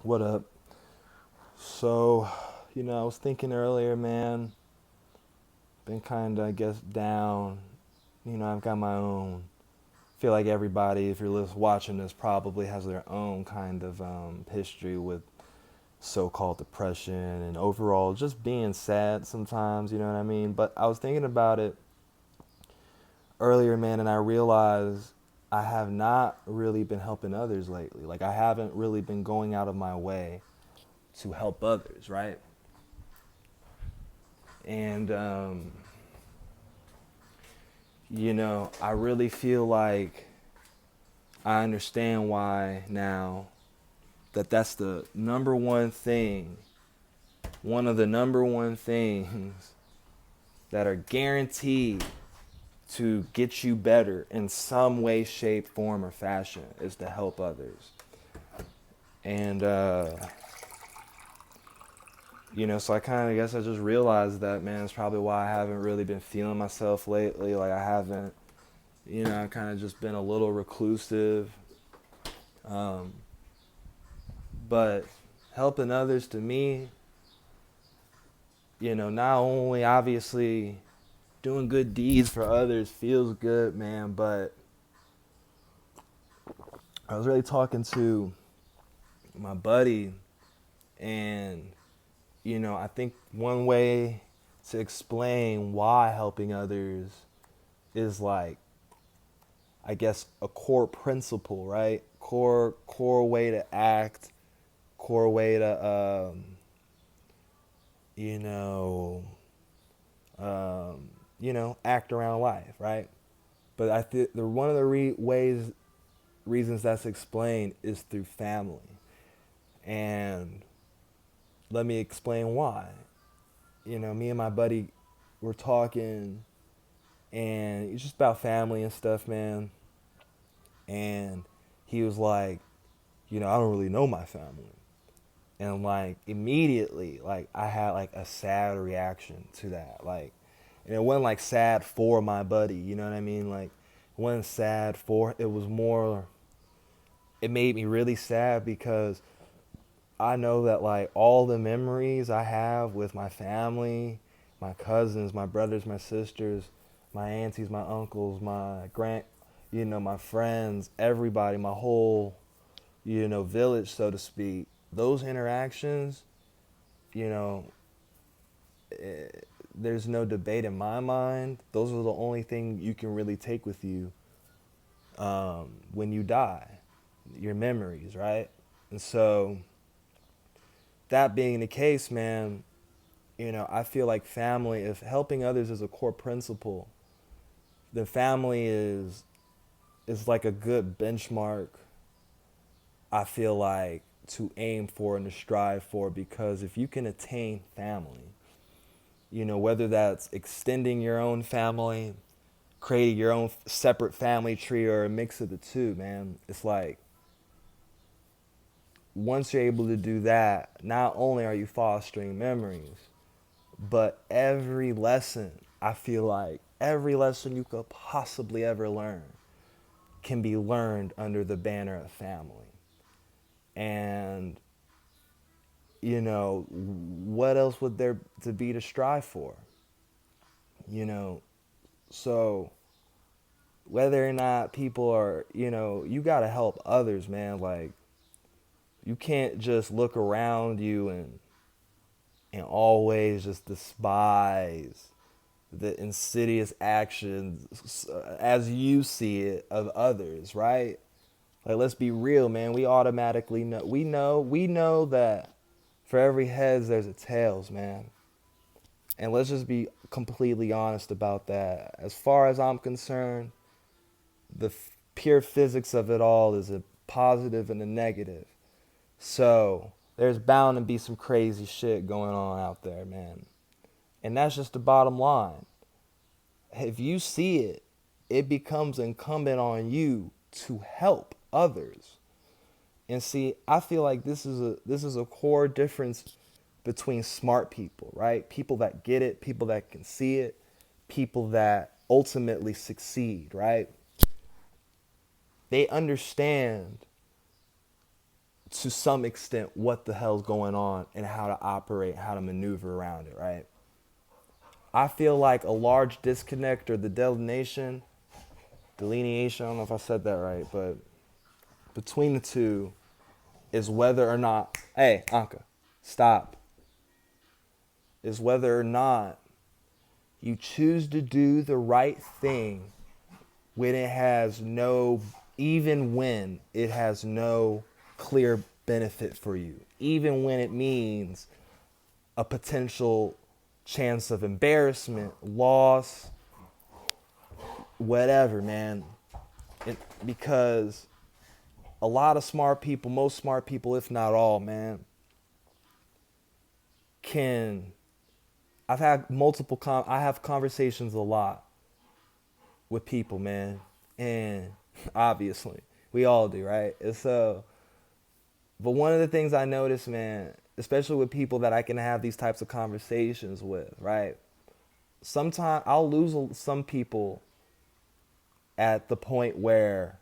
What up? So, I was thinking earlier, man, been kind of, I guess, down. I've got my own. Feel like everybody, if you're watching this, probably has their own kind of history with so-called depression and overall just being sad sometimes, you know what I mean? But I was thinking about it earlier, man, and I realized I have not really been helping others lately. Like, I haven't really been going out of my way to help others, right? And I really feel like I understand why now that's the number one thing, one of the number one things that are guaranteed to get you better in some way, shape, form, or fashion is to help others. And, so I kind of guess I just realized that, man, it's probably why I haven't really been feeling myself lately. Like, I haven't, I've kind of just been a little reclusive. Um, but helping others to me, not only obviously doing good deeds for others feels good, man, but I was really talking to my buddy, and, I think one way to explain why helping others is like, I guess, a core principle, right? Core way to act, core way to, you know, act around life, right? But I think the one of the reasons that's explained is through family, and let me explain why. Me and my buddy were talking, and it's just about family and stuff, man. And he was like, I don't really know my family, and like immediately, like I had like a sad reaction to that, like, and it wasn't like sad for my buddy, you know what I mean? Like, it wasn't sad for. It was more. It made me really sad because I know that like all the memories I have with my family, my cousins, my brothers, my sisters, my aunties, my uncles, my friends, everybody, my whole, village, so to speak. Those interactions, you know, eh, there's no debate in my mind. Those are the only thing you can really take with you when you die, your memories, right? And so, that being the case, man, I feel like family, if helping others is a core principle, then family is like a good benchmark, I feel like, to aim for and to strive for, because if you can attain family, whether that's extending your own family, creating your own separate family tree, or a mix of the two, man, it's like once you're able to do that, not only are you fostering memories, but every lesson, I feel like every lesson you could possibly ever learn can be learned under the banner of family. And, what else would there to be to strive for? You know, so whether or not people are, you got to help others, man. Like, you can't just look around you and always just despise the insidious actions as you see it of others, right? Like, let's be real, man. We automatically know. We know that for every heads there's a tails, man. And let's just be completely honest about that. As far as I'm concerned, the pure physics of it all is a positive and a negative. So there's bound to be some crazy shit going on out there, man. And that's just the bottom line. If you see it, it becomes incumbent on you to help others. And see, I feel like this is a core difference between smart people, right? People that get it, people that can see it, people that ultimately succeed, right? They understand to some extent what the hell's going on and how to operate, how to maneuver around it, right? I feel like a large disconnect or the delineation, I don't know if I said that right, but between the two is whether or not, hey, Anka, stop, is whether or not you choose to do the right thing when it has no, even when it has no clear benefit for you, even when it means a potential chance of embarrassment, loss, whatever, man. Because a lot of smart people, most smart people, if not all, man, can. I've had I have conversations a lot with people, man, and obviously we all do, right? And so, but one of the things I notice, man, especially with people that I can have these types of conversations with, right? Sometimes I'll lose some people at the point where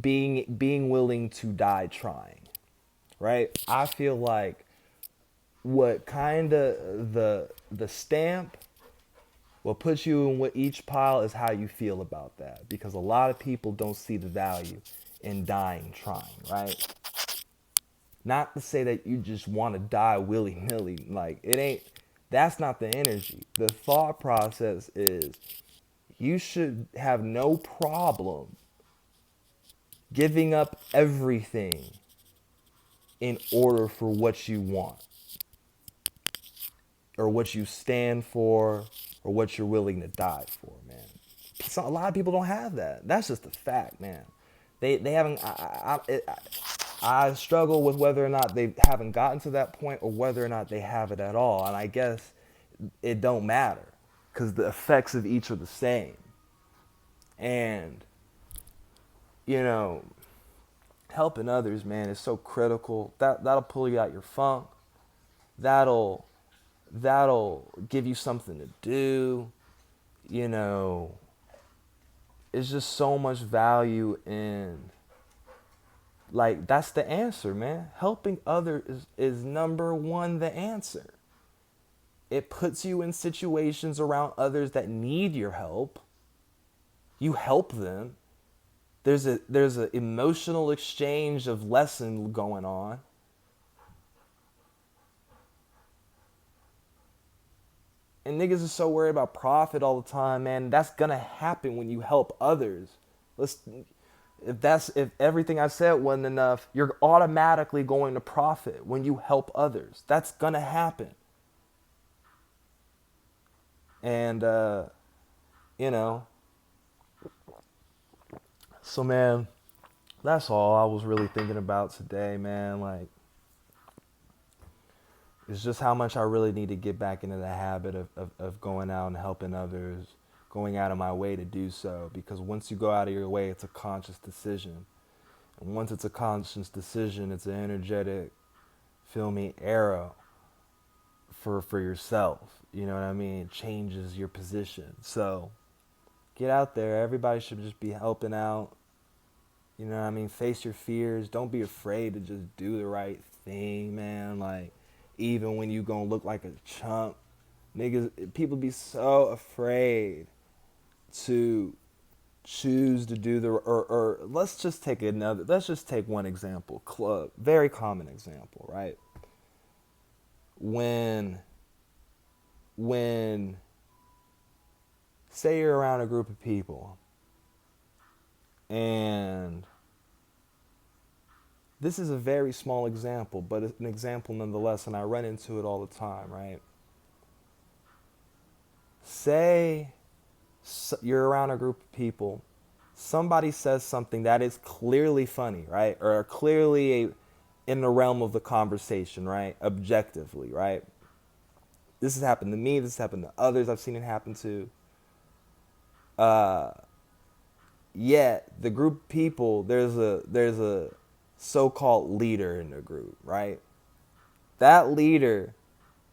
being willing to die trying, right? I feel like what kind of the stamp, what puts you in what each pile is how you feel about that, because a lot of people don't see the value in dying trying, right? Not to say that you just want to die willy-nilly, like it ain't, that's not the energy. The thought process is you should have no problem giving up everything in order for what you want or what you stand for or what you're willing to die for, man. So a lot of people don't have that. That's just a fact, man. They haven't. I struggle with whether or not they haven't gotten to that point or whether or not they have it at all. And I guess it don't matter because the effects of each are the same. And you know, helping others, man, is so critical. That'll pull you out your funk. That'll give you something to do. You know, it's just so much value in, like, that's the answer, man. Helping others is number one the answer. It puts you in situations around others that need your help. You help them. There's a emotional exchange of lesson going on. And niggas are so worried about profit all the time, man. That's gonna happen when you help others. If everything I said wasn't enough, you're automatically going to profit when you help others. That's gonna happen. And you know, so man, that's all I was really thinking about today, man. Like, it's just how much I really need to get back into the habit of going out and helping others, going out of my way to do so. Because once you go out of your way, it's a conscious decision. And once it's a conscious decision, it's an energetic, feel me, arrow for yourself. You know what I mean? It changes your position. So get out there. Everybody should just be helping out. You know what I mean? Face your fears. Don't be afraid to just do the right thing, man. Like, even when you gonna look like a chump. Niggas, people be so afraid to choose to do or let's just take one example. Very common example, right? When say you're around a group of people and this is a very small example, but it's an example nonetheless, and I run into it all the time, right? Say you're around a group of people, somebody says something that is clearly funny, right? Or clearly in the realm of the conversation, right? Objectively, right? This has happened to me, this has happened to others I've seen it happen to. Yet the group of people, there's a so-called leader in the group, right? That leader,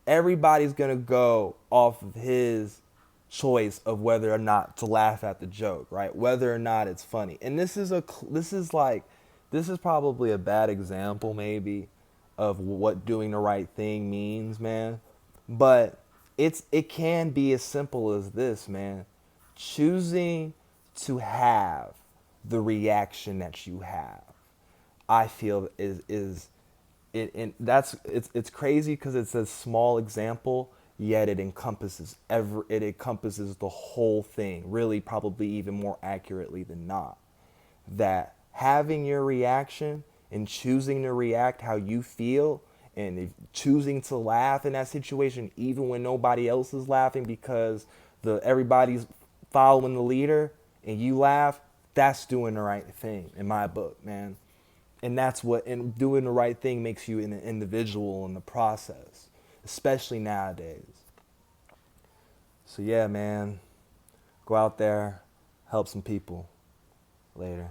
everybody's gonna go off of his choice of whether or not to laugh at the joke, right? Whether or not it's funny. And this is like this is probably a bad example, maybe, of what doing the right thing means, man. But it can be as simple as this, man. Choosing to have the reaction that you have, I feel is it, and that's it's crazy because it's a small example, yet it encompasses the whole thing, really, probably even more accurately than not. That having your reaction and choosing to react how you feel, and if choosing to laugh in that situation even when nobody else is laughing because the everybody's following the leader, and you laugh, that's doing the right thing in my book, man. And that's what, and doing the right thing makes you an individual in the process, especially nowadays. So yeah, man, go out there, help some people. Later.